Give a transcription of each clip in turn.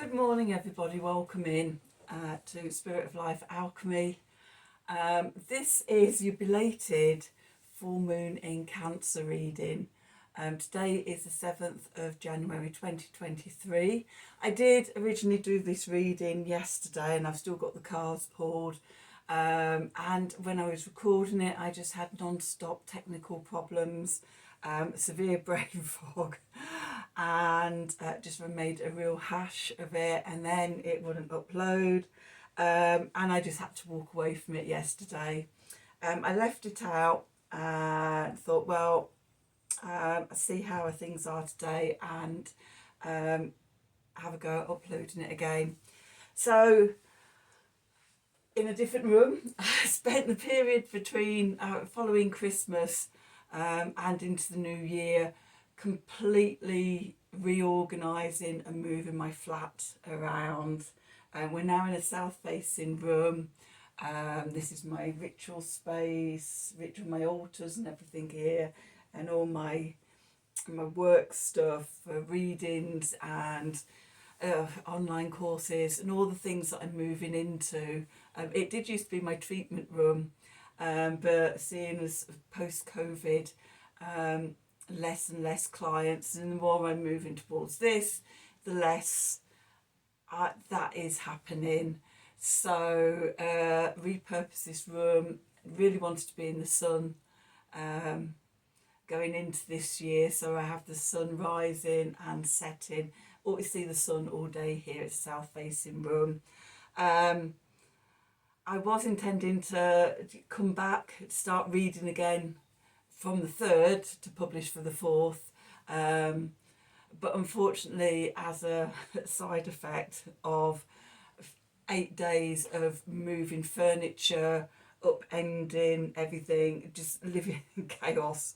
Good morning, everybody. Welcome in to Spirit of Life Alchemy. This is your belated full moon in Cancer reading. Today is the 7th of January 2023. I did originally do this reading yesterday and I've still got the cards pulled. And when I was recording it, I just had non-stop technical problems, severe brain fog, and just made a real hash of it, and then it wouldn't upload, and I just had to walk away from it yesterday. I left it out and thought, well, see how things are today and have a go at uploading it again. So in a different room, I spent the period between following Christmas and into the new year completely reorganising and moving my flat around. We're now in a south facing room. This is my ritual space, my altars and everything here, and all my work stuff, readings and online courses and all the things that I'm moving into. It did used to be my treatment room, but seeing as post-COVID, less and less clients, and the more I'm moving towards this, the less that is happening. So repurpose this room. Really wanted to be in the sun going into this year, so I have the sun rising and setting. Always see the sun all day here. It's a south facing room. I was intending to come back, start reading again from the 3rd to publish for the 4th, but unfortunately, as a side effect of 8 days of moving furniture, upending everything, just living in chaos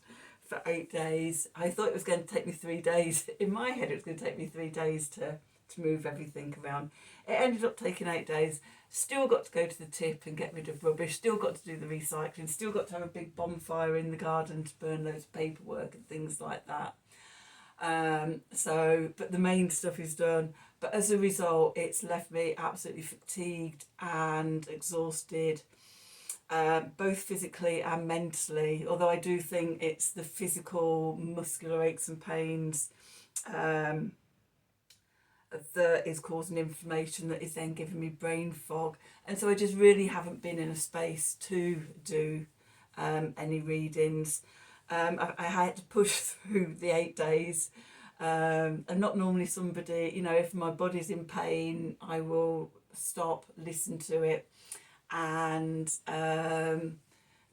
for 8 days, I thought it was going to take me 3 days. In my head, it was going to take me 3 days to move everything around. It ended up taking 8 days. Still got to go to the tip and get rid of rubbish, still got to do the recycling, still got to have a big bonfire in the garden to burn loads of paperwork and things like that. But the main stuff is done. But as a result, it's left me absolutely fatigued and exhausted, both physically and mentally, although I do think it's the physical muscular aches and pains that is causing inflammation that is then giving me brain fog, and so I just really haven't been in a space to do any readings. I had to push through the 8 days. I'm not normally somebody, if my body's in pain, I will stop, listen to it, and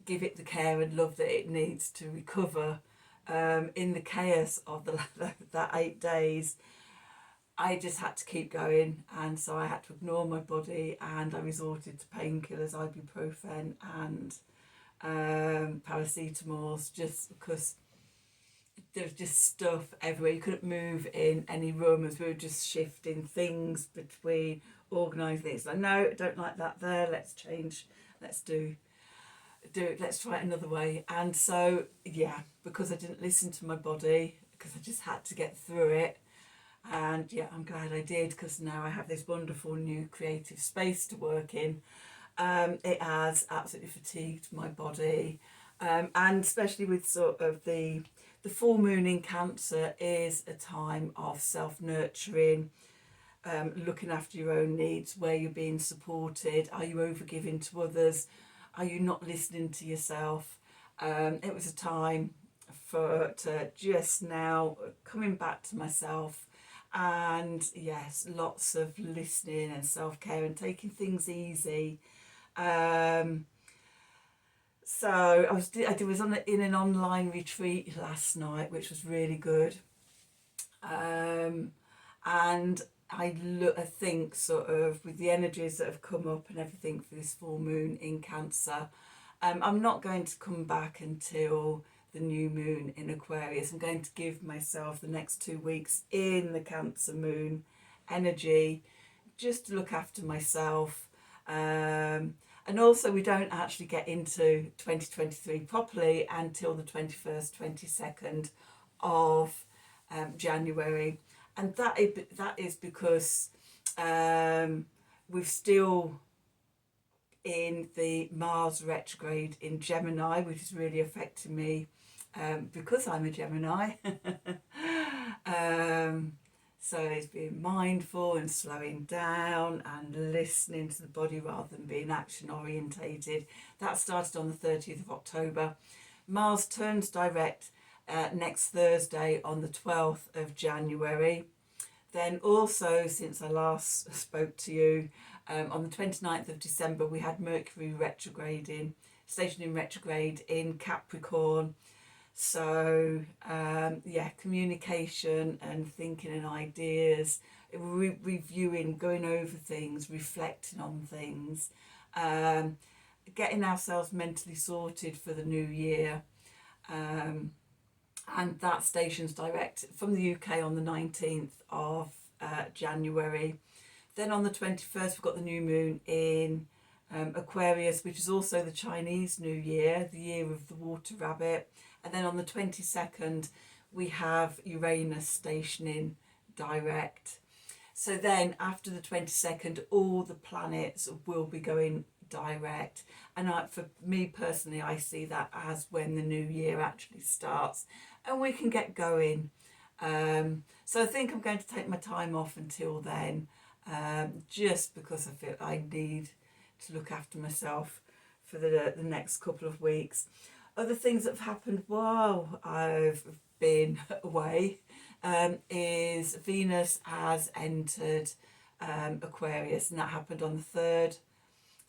give it the care and love that it needs to recover. In the chaos of that 8 days, I just had to keep going, and so I had to ignore my body, and I resorted to painkillers, ibuprofen and paracetamols, just because there's just stuff everywhere. You couldn't move in any room as we were just shifting things between, organising things. Like, no, I don't like that there, let's change, let's do it, let's try it another way. And so, yeah, because I didn't listen to my body, because I just had to get through it. And yeah, I'm glad I did, because now I have this wonderful new creative space to work in. It has absolutely fatigued my body, and especially with sort of the full moon in Cancer is a time of self-nurturing, looking after your own needs, where you're being supported. Are you overgiving to others? Are you not listening to yourself? It was a time to just now coming back to myself. And yes, lots of listening and self-care and taking things easy. So I was in an online retreat last night, which was really good. And I think sort of with the energies that have come up and everything for this full moon in Cancer, I'm not going to come back until the new moon in Aquarius. I'm going to give myself the next 2 weeks in the Cancer moon energy just to look after myself. And also, we don't actually get into 2023 properly until the 21st, 22nd of January. And that is because We've still in the Mars retrograde in Gemini, which is really affecting me because I'm a Gemini. So it's being mindful and slowing down and listening to the body rather than being action orientated. That started on the 30th of October. Mars turns direct next Thursday on the 12th of January. Then also, since I last spoke to you, on the 29th of December, we had Mercury retrograding, stationing retrograde in Capricorn. So, yeah, communication and thinking and ideas, reviewing, going over things, reflecting on things, getting ourselves mentally sorted for the new year. And that station's direct from the UK on the 19th of January. Then on the 21st, we've got the new moon in Aquarius, which is also the Chinese New Year, the year of the water rabbit. And then on the 22nd, we have Uranus stationing direct. So then after the 22nd, all the planets will be going direct. And for me personally, I see that as when the new year actually starts and we can get going. So I think I'm going to take my time off until then, just because I feel I need to look after myself for the next couple of weeks. Other things that have happened while I've been away is Venus has entered Aquarius, and that happened on the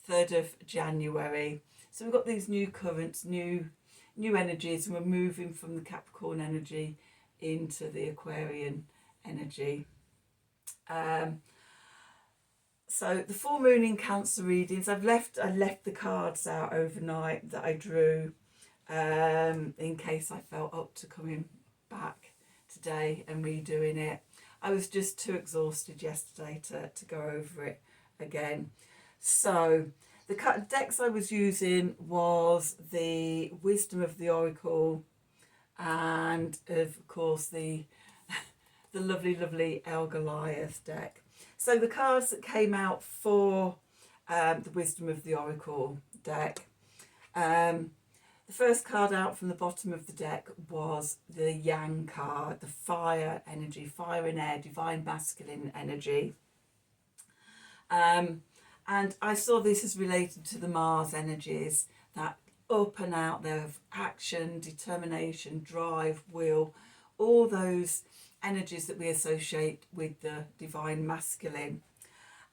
3rd of January. So we've got these new currents, new energies, and we're moving from the Capricorn energy into the Aquarian energy. So the full moon in Cancer readings, I left the cards out overnight that I drew in case I felt up to coming back today and redoing it. I was just too exhausted yesterday to go over it again. So the decks I was using was the Wisdom of the Oracle and of course the lovely El Goliath deck. So the cards that came out for the Wisdom of the Oracle deck, the first card out from the bottom of the deck was the Yang card, the fire energy, fire and air, divine masculine energy. And I saw this as related to the Mars energies, that up and out there of action, determination, drive, will, all those energies that we associate with the divine masculine.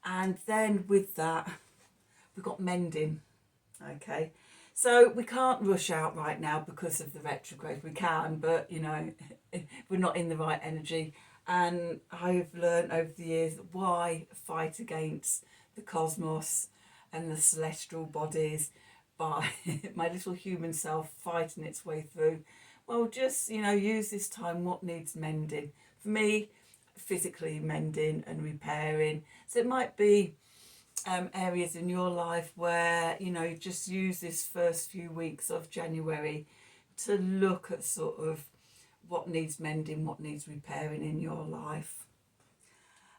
And then with that, we've got mending. Okay, so we can't rush out right now because of the retrograde. We can, but you know, we're not in the right energy. And I've learned over the years why fight against the cosmos and the celestial bodies by my little human self fighting its way through. Well, just, you know, use this time what needs mending. For me, physically mending and repairing. So it might be areas in your life where, you know, just use this first few weeks of January to look at sort of what needs mending, what needs repairing in your life.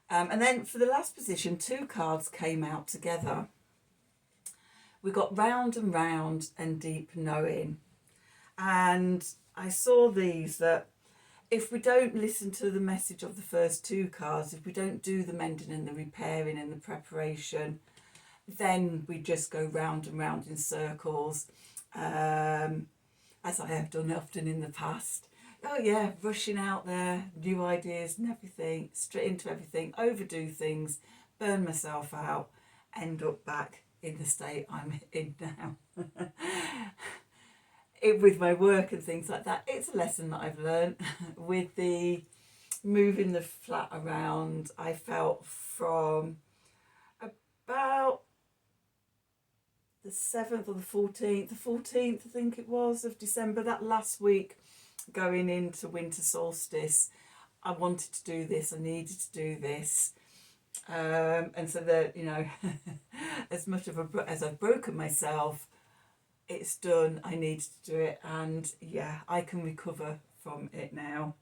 And then for the last position, two cards came out together. We got Round and Round and Deep Knowing. And I saw these, that if we don't listen to the message of the first two cards, if we don't do the mending and the repairing and the preparation, then we just go round and round in circles, as I have done often in the past. Oh yeah, rushing out there, new ideas and everything, straight into everything, overdo things, burn myself out, end up back in the state I'm in now. With my work and things like that, it's a lesson that I've learned. With the moving the flat around, I felt from about the 7th or the 14th I think it was, of December, that last week going into winter solstice, I wanted to do this, I needed to do this. And so that, you know, as much as I've broken myself, it's done, I need to do it, and yeah, I can recover from it now.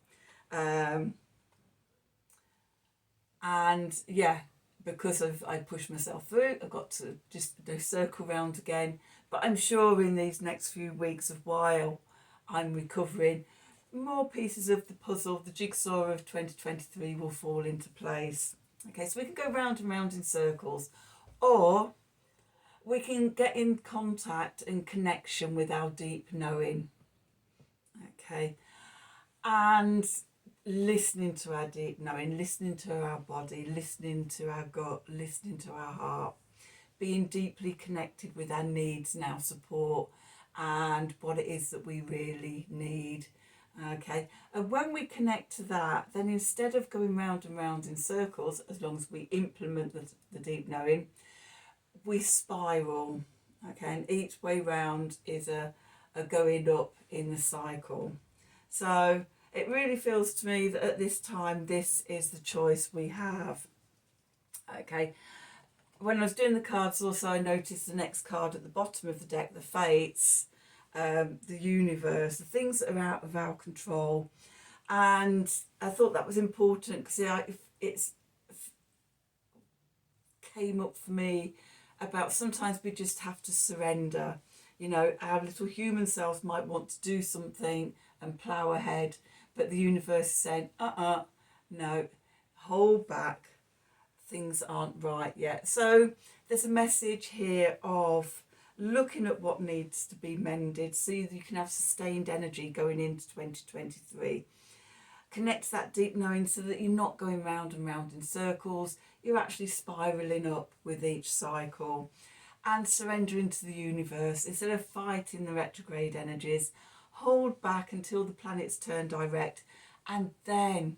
And yeah, because of I pushed myself through, I got to just do circle round again. But I'm sure in these next few weeks of while I'm recovering, more pieces of the puzzle, the jigsaw of 2023 will fall into place. Okay, so we can go round and round in circles, or we can get in contact and connection with our deep knowing. Okay, and listening to our deep knowing, listening to our body, listening to our gut, listening to our heart, being deeply connected with our needs and our support and what it is that we really need. Okay, and when we connect to that, then instead of going round and round in circles, as long as we implement the deep knowing, we spiral. Okay, and each way round is a going up in the cycle. So it really feels to me that at this time, this is the choice we have. Okay, when I was doing the cards also, I noticed the next card at the bottom of the deck, the fates, the universe, the things that are out of our control. And I thought that was important because it's came up for me about sometimes we just have to surrender. You know, our little human selves might want to do something and plough ahead, but the universe is saying, no, hold back. Things aren't right yet. So there's a message here of looking at what needs to be mended so that you can have sustained energy going into 2023. Connect to that deep knowing so that you're not going round and round in circles. You're actually spiraling up with each cycle, and surrender into the universe instead of fighting the retrograde energies. Hold back until the planets turn direct, and then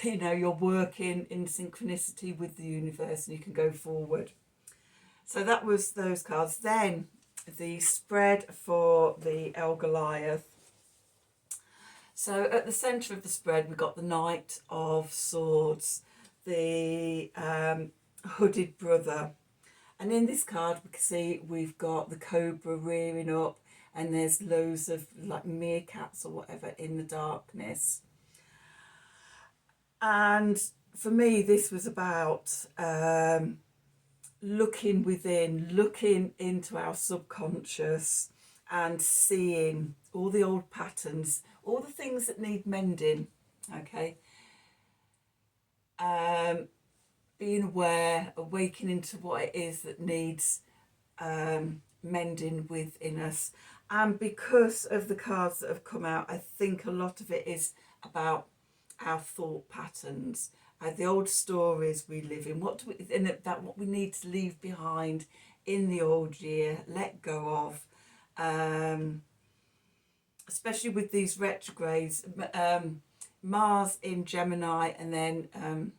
you know, you're working in synchronicity with the universe and you can go forward. So that was those cards. Then the spread for the El Goliath. So at the centre of the spread, we've got the Knight of Swords, the hooded brother. And in this card, we can see we've got the cobra rearing up, and there's loads of like meerkats or whatever in the darkness. And for me, this was about looking within, looking into our subconscious and seeing all the old patterns, all the things that need mending, okay? Being aware, awakening to what it is that needs mending within us. And because of the cards that have come out, I think a lot of it is about our thought patterns, the old stories we live in, what we need to leave behind in the old year, let go of, especially with these retrogrades, Mars in Gemini and then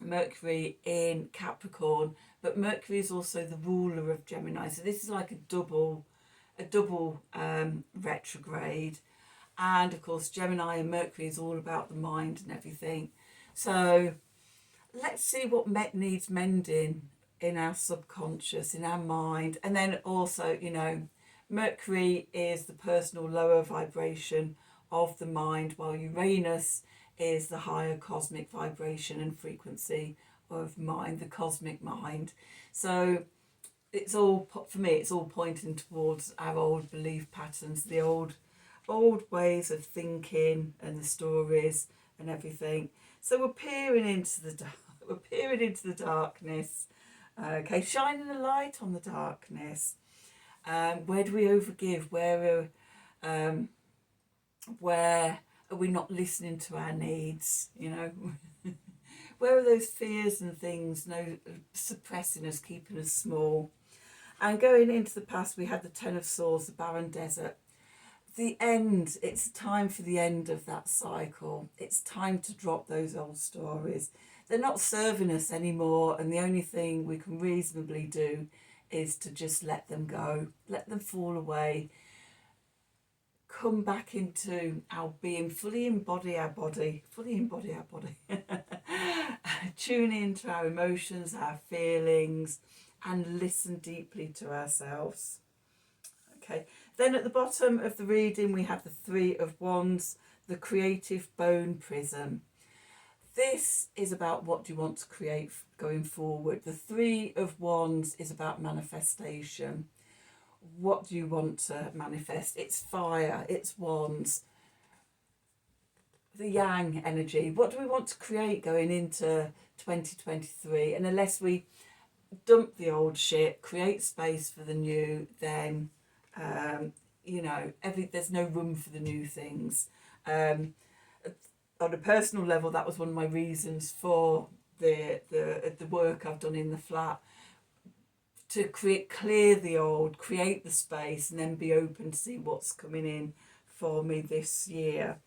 Mercury in Capricorn, but Mercury is also the ruler of Gemini, so this is like a double retrograde. And of course, Gemini and Mercury is all about the mind and everything. So let's see what needs mending in our subconscious, in our mind. And then also, you know, Mercury is the personal lower vibration of the mind, while Uranus is the higher cosmic vibration and frequency of mind, the cosmic mind. So it's all, for me, it's all pointing towards our old belief patterns, the old ways of thinking and the stories and everything. So we're peering into the darkness. Okay, shining a light on the darkness. Where do we overgive? Where are we not listening to our needs? You know, where are those fears and things suppressing us, keeping us small? And going into the past, we had the Ten of Swords, the barren desert. The end, it's time for the end of that cycle. It's time to drop those old stories. They're not serving us anymore, and the only thing we can reasonably do is to just let them go, let them fall away, come back into our being, fully embody our body, tune into our emotions, our feelings, and listen deeply to ourselves. Okay, then at the bottom of the reading we have the Three of Wands, the creative bone prism. this is about what do you want to create going forward. The Three of Wands is about manifestation. What do you want to manifest? It's fire, it's wands, the yang energy. What do we want to create going into 2023? And unless we dump the old shit, create space for the new, then you know, there's no room for the new things. On a personal level, that was one of my reasons for the work I've done in the flat, to clear the old, create the space, and then be open to see what's coming in for me this year.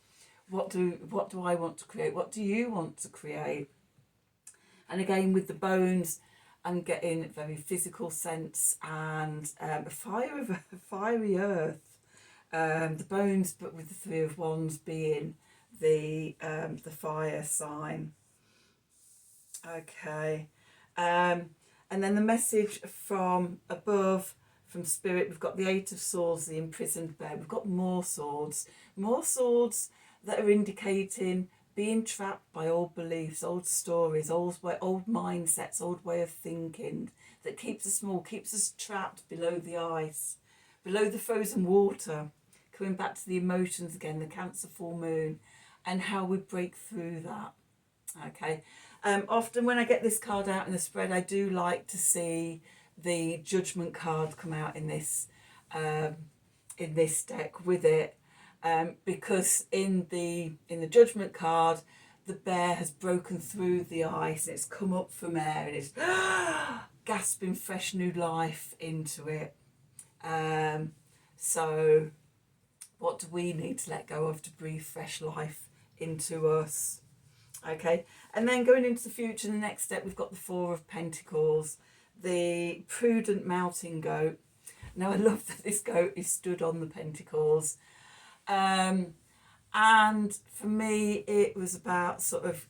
What do I want to create? What do you want to create? And again, with the bones, I'm getting a very physical sense, and a fiery earth. The bones, but with the Three of Wands being the fire sign. Okay. And then the message from above, from Spirit, we've got the Eight of Swords, the imprisoned bear. We've got more swords that are indicating being trapped by old beliefs, old stories, old mindsets, old way of thinking that keeps us small, keeps us trapped below the ice, below the frozen water. Coming back to the emotions again, the Cancer full moon, and how we break through that. Okay. Often when I get this card out in the spread, I do like to see the Judgment card come out in this deck with it, because in the Judgment card, the bear has broken through the ice and it's come up from air and it's gasping fresh new life into it. So what do we need to let go of to breathe fresh life into us? Okay, and then going into the future, the next step, we've got the Four of Pentacles, the prudent mountain goat. Now, I love that this goat is stood on the pentacles. And for me, it was about sort of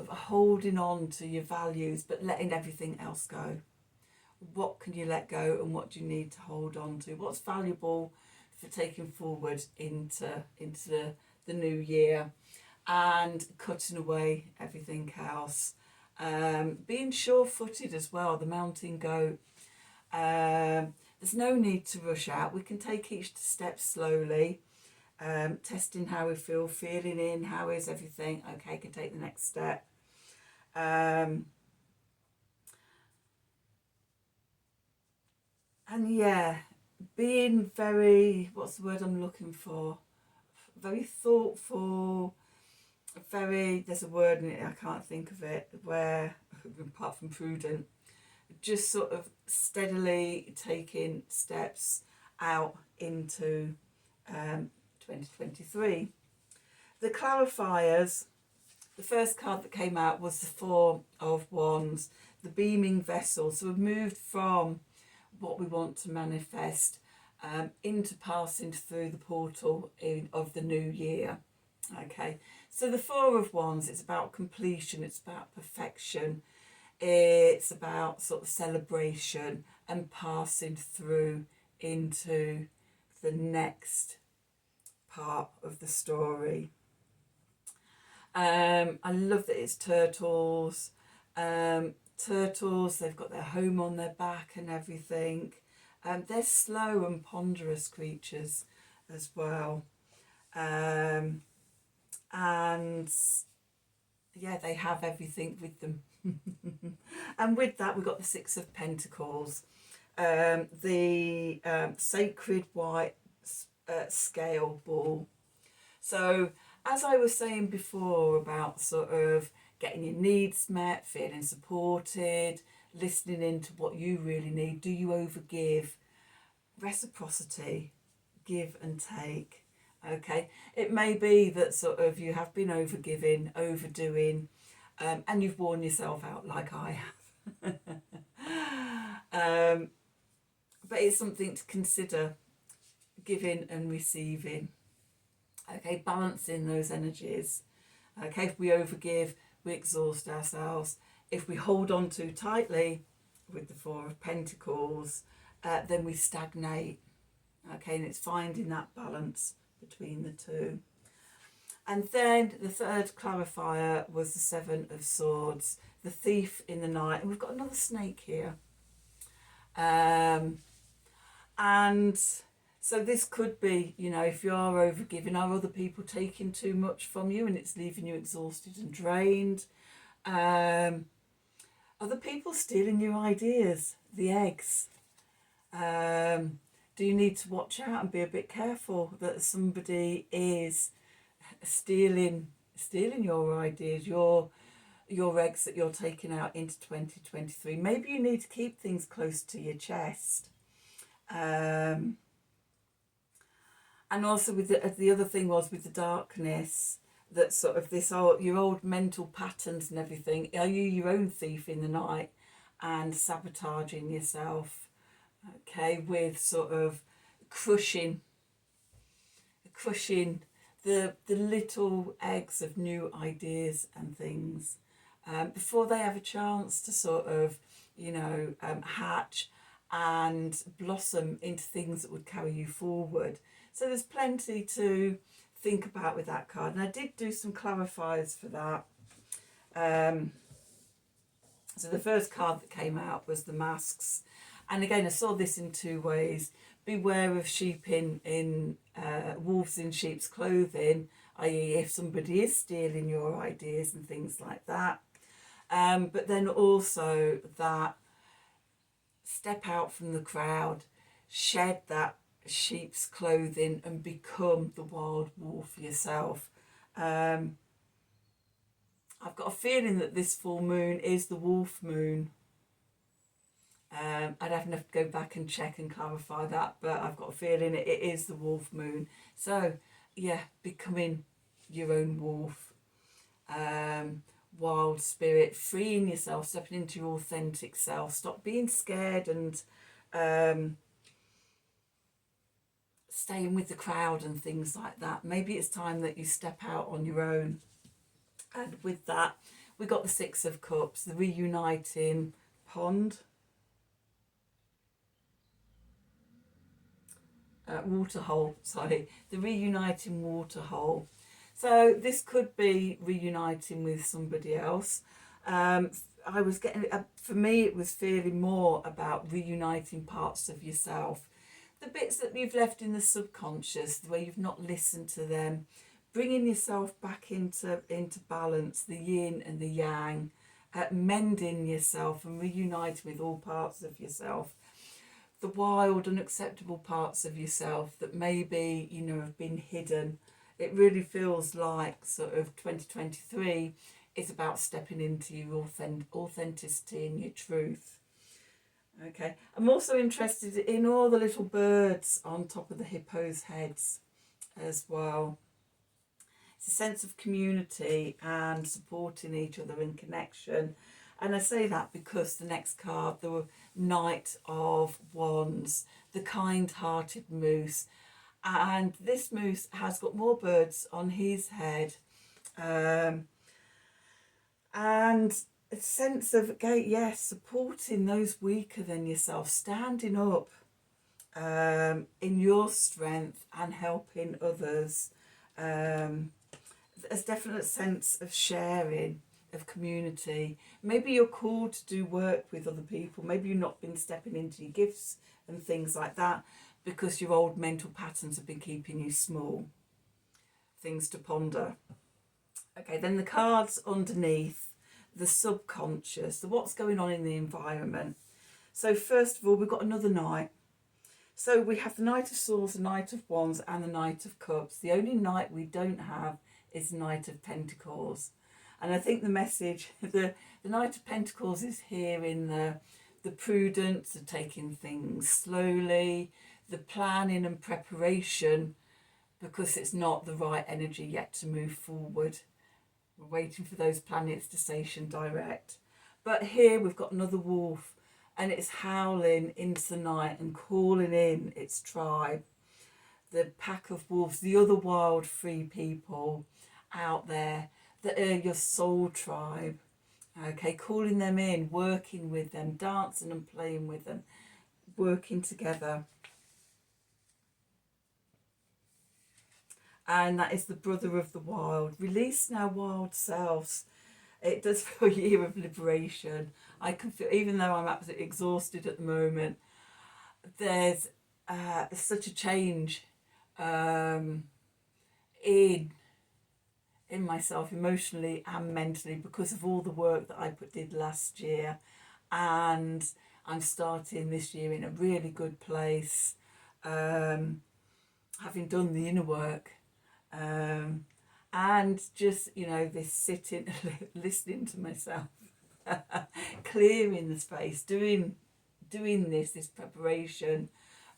holding on to your values, but letting everything else go. What can you let go, and what do you need to hold on to? What's valuable for taking forward into the new year? And cutting away everything else. Being sure-footed as well, the mountain goat. There's no need to rush out. We can take each step slowly, testing how we feel, feeling in, how is everything. Okay, can take the next step. And yeah, being very, what's the word I'm looking for? Very thoughtful. There's a word in it, I can't think of it, where, apart from prudent, just sort of steadily taking steps out into 2023. The clarifiers, the first card that came out was the Four of Wands, the beaming vessel. So we've moved from what we want to manifest into passing through the portal of the new year. Okay, so the Four of Wands, it's about completion, it's about perfection, it's about sort of celebration and passing through into the next part of the story. I love that it's turtles. Turtles, they've got their home on their back and everything. They're slow and ponderous creatures as well. And yeah, they have everything with them. And with that, we've got the Six of Pentacles, the sacred white scale ball. So as I was saying before about sort of getting your needs met, feeling supported, listening into what you really need, do you overgive? Reciprocity, give and take. Okay, it may be that sort of you have been overgiving, overdoing, and you've worn yourself out like I have. But it's something to consider, giving and receiving. Okay, balancing those energies. Okay, if we overgive, we exhaust ourselves. If we hold on too tightly with the Four of Pentacles, then we stagnate. Okay, and it's finding that balance between the two. And then the third clarifier was the Seven of Swords, the thief in the night. And we've got another snake here. And so this could be, you know, if you are overgiving, are other people taking too much from you and it's leaving you exhausted and drained? Other people stealing your ideas, the eggs. Do you need to watch out and be a bit careful that somebody is stealing your ideas, your eggs that you're taking out into 2023? Maybe you need to keep things close to your chest. And also with the other thing was with the darkness, that sort of this your old mental patterns and everything. Are you your own thief in the night and sabotaging yourself? Okay, with sort of crushing the little eggs of new ideas and things before they have a chance to sort of, you know, hatch and blossom into things that would carry you forward. So there's plenty to think about with that card. And I did do some clarifiers for that. So the first card that came out was the Masks. And again, I saw this in two ways. Beware of sheep in wolves in sheep's clothing, i.e. if somebody is stealing your ideas and things like that. But then also that step out from the crowd, shed that sheep's clothing and become the wild wolf yourself. I've got a feeling that this full moon is the wolf moon. I'd have to go back and check and clarify that, but I've got a feeling it is the wolf moon. So yeah, becoming your own wolf, wild spirit, freeing yourself, stepping into your authentic self. Stop being scared and staying with the crowd and things like that. Maybe it's time that you step out on your own. And with that, we got the Six of Cups, the reuniting pond. Waterhole, sorry, the reuniting waterhole. So this could be reuniting with somebody else. I was getting, for me, it was feeling more about reuniting parts of yourself. The bits that you've left in the subconscious, the way you've not listened to them, bringing yourself back into balance, the yin and the yang, mending yourself and reuniting with all parts of yourself. The wild, unacceptable parts of yourself that maybe, you know, have been hidden. It really feels like sort of 2023 is about stepping into your authenticity and your truth. Okay, I'm also interested in all the little birds on top of the hippos' heads as well. It's a sense of community and supporting each other in connection. And I say that because the next card, the Knight of Wands, the kind-hearted moose. And this moose has got more birds on his head. And a sense of, yes, supporting those weaker than yourself, standing up in your strength and helping others. There's definitely a sense of sharing, of community. Maybe you're called to do work with other people. Maybe you've not been stepping into your gifts and things like that because your old mental patterns have been keeping you small. Things to ponder. Okay, then the cards underneath, the subconscious, the what's going on in the environment. So first of all, we've got another knight. So we have the Knight of Swords, the Knight of Wands and the Knight of Cups. The only knight we don't have is the Knight of Pentacles. And I think the message, the Knight of Pentacles is here in the prudence, the taking things slowly, the planning and preparation, because it's not the right energy yet to move forward. We're waiting for those planets to station direct. But here we've got another wolf, and it's howling into the night and calling in its tribe. The pack of wolves, the other wild free people out there that are your soul tribe. Okay, calling them in, working with them, dancing and playing with them, working together. and that is the brother of the wild. Release now, wild selves. It does feel a year of liberation. I can feel, even though I'm absolutely exhausted at the moment, there's such a change in myself emotionally and mentally because of all the work that I did last year, and I'm starting this year in a really good place, having done the inner work, and just, you know, this sitting listening to myself, clearing the space, doing this preparation,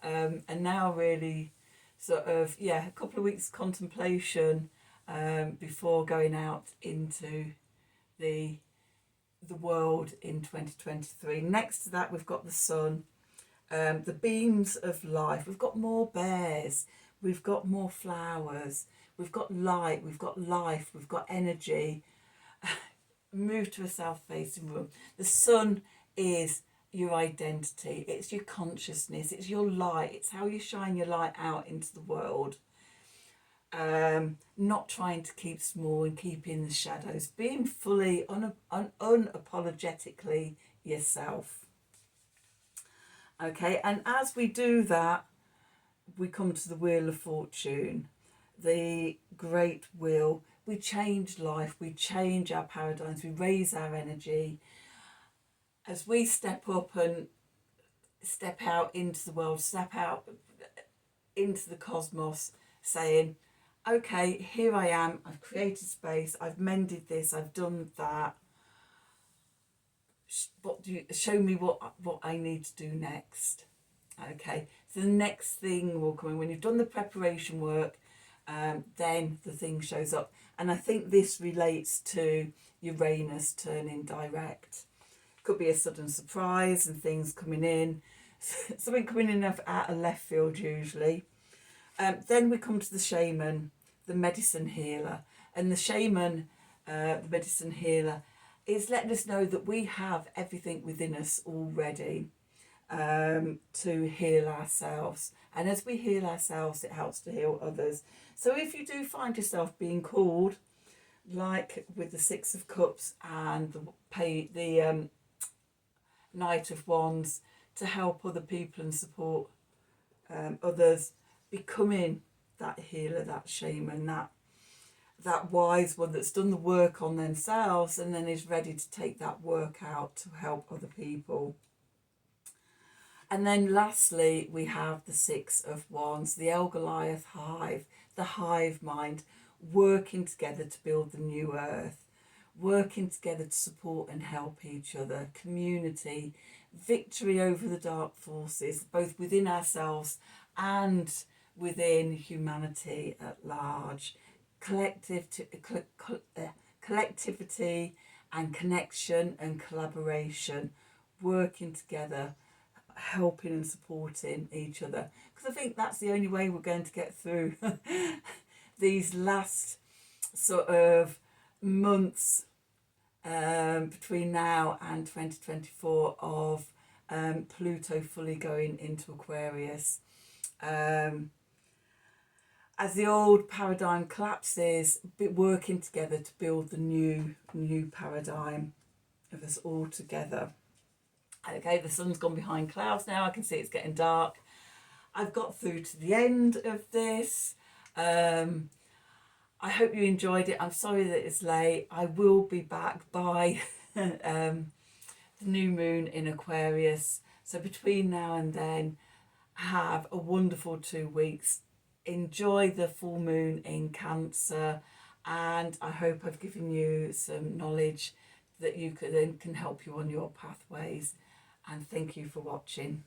and now really sort of, yeah, a couple of weeks contemplation before going out into the world in 2023. Next to that, we've got the sun, the beams of life. We've got more bears, we've got more flowers, we've got light, we've got life, we've got energy. Move to a south-facing room. The sun is your identity, it's your consciousness, it's your light, it's how you shine your light out into the world. Not trying to keep small and keep in the shadows, being fully unapologetically yourself. Okay, and as we do that, we come to the Wheel of Fortune, the great wheel. We change life, we change our paradigms, we raise our energy. As we step up and step out into the world, step out into the cosmos, saying, okay, here I am, I've created space, I've mended this, I've done that. Show me what I need to do next. Okay, so the next thing will come in. When you've done the preparation work, then the thing shows up. And I think this relates to Uranus turning direct. Could be a sudden surprise and things coming in. Something coming in out of left field usually. Then we come to the shaman, the medicine healer. And the shaman, the medicine healer, is letting us know that we have everything within us already to heal ourselves. And as we heal ourselves, it helps to heal others. So if you do find yourself being called, like with the Six of Cups and the Knight of Wands, to help other people and support others, becoming that healer, that shaman, that wise one that's done the work on themselves and then is ready to take that work out to help other people. And then lastly, we have the Six of Wands, the El Goliath hive, the hive mind, working together to build the new earth, working together to support and help each other, community, victory over the dark forces, both within ourselves and within humanity at large, collectivity and connection and collaboration, working together, helping and supporting each other, because I think that's the only way we're going to get through these last sort of months between now and 2024 of Pluto fully going into Aquarius. As the old paradigm collapses, working together to build the new paradigm of us all together. Okay, the sun's gone behind clouds now. I can see it's getting dark. I've got through to the end of this. I hope you enjoyed it. I'm sorry that it's late. I will be back by the new moon in Aquarius. So between now and then, have a wonderful 2 weeks. Enjoy the full moon in Cancer, and I hope I've given you some knowledge that can help you on your pathways. And thank you for watching.